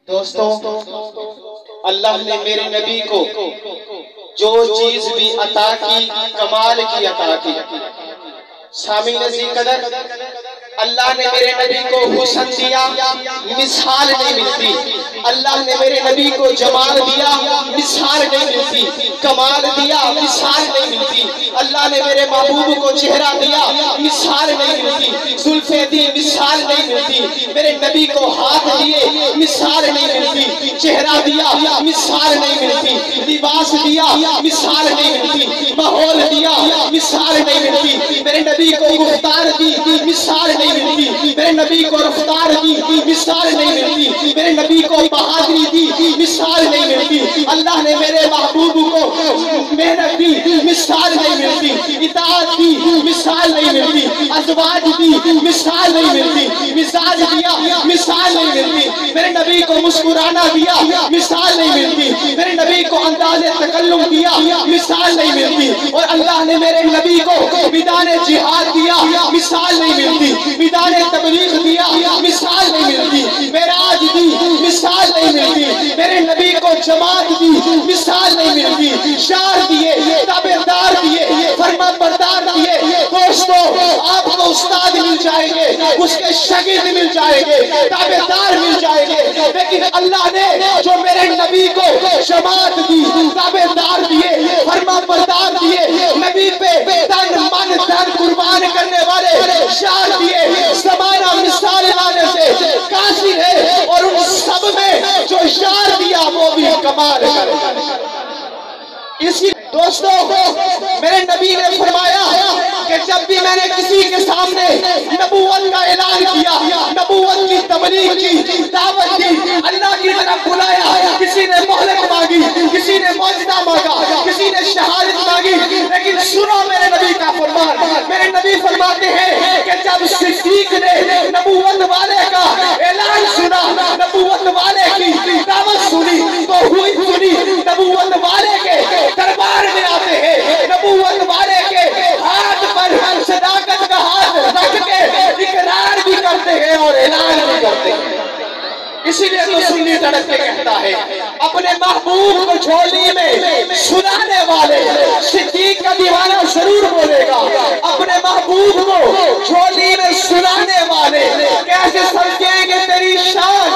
دوستوں، اللہ نے میرے نبی کو جو چیز بھی عطا کی کمال کی عطا کی۔ سامعین عزیز قدر، اللہ نے میرے نبی کو حسن دیا، مثال نہیں ملتی۔ اللہ نے میرے نبی کو جمال دیا، مثال نہیں ملتی۔ کمال دیا، مثال نہیں ملتی۔ اللہ نے میرے محبوب کو چہرہ دیا، مثال نہیں ملتی۔ زلفیں دی، مثال نہیں ملتی۔ میرے نبی کو ہاتھ دیے، مثال نہیں ملتی۔ چہرہ دیا، مثال نہیں ملتی۔ لباس دیا، مثال نہیں ملتی۔ ماحول دیا، مثال نہیں ملتی۔ میرے نبی کو گفتار دی، مثال نہیں ملتی۔ میرے نبی کو رفتار دی، مثال نہیں ملتی۔ میرے نبی کو بہادری دی، مثال نہیں ملتی۔ اللہ نے میرے محبوب کو محنت دی، مثال نہیں ملتی۔ اطاعت دی، مثال نہیں ملتی۔ ازواج دی، مثال نہیں ملتی۔ مزاج دیا، مثال نہیں ملتی۔ میرے نبی کو مسکرانا دیا، مثال نہیں ملتی۔ میرے نبی کو انداز تکلم دیا، مثال نہیں ملتی۔ اور اللہ نے میرے نبی کو میدان جہاد دیا، مثال نہیں ملتی۔ میدان تبلیغ دیا، مثال نہیں ملتی۔ معراج دی، مثال نہیں ملتی۔ میرے نبی کو جماعت دی، مثال نہیں ملتی۔ شعر دیے، تابعدار دیے، فرما بردار دیے۔ دوستو، آپ کو استاد مل جائیں گے، اس کے شاگرد مل جائیں گے، تابعدار مل جائیں گے، لیکن اللہ نے جو میرے نبی کو جماعت دی، تابعدار دیے، فرما بردار دیے، نبی پہ تن من دھن قربان کرنے والے شعر دیے، زمانہ مثال لانے سے قاصر ہے، اور ان سب میں جو شعر دیا وہ بھی کمال کرے۔ اسی دوستوں، میرے نبی نے فرمایا کہ جب بھی میں نے کسی کے سامنے نبوت کا اعلان کیا، نبوت کی تبلیغ کی، دعوت دی، اللہ کی طرف بلایا، کسی نے مہلت مانگی، کسی نے معجزہ مانگا، کسی نے شہادت مانگی، لیکن سنو میرے نبی کا فرمان۔ میرے نبی فرماتے ہیں کہ جب صدیق نے نبوت والے کا اعلان سنا، نبوت والے کی دعوت سنی، تو ہوئی سنی نبوت والے کے دربار میں آتے ہیں، نبوت والے کے ہاتھ پر صداقت کا ہاتھ رکھ کے اقرار بھی کرتے ہیں اور اعلان بھی کرتے ہیں۔ اسی لیے تو سنی تڑپ کے کہتا ہے، اپنے محبوب کو جھولی میں سنانے والے صدیق کا دیوانہ ضرور بولے گا۔ اپنے محبوب کو جھولی میں سنانے والے کیسے سمجھیں گے تیری شان،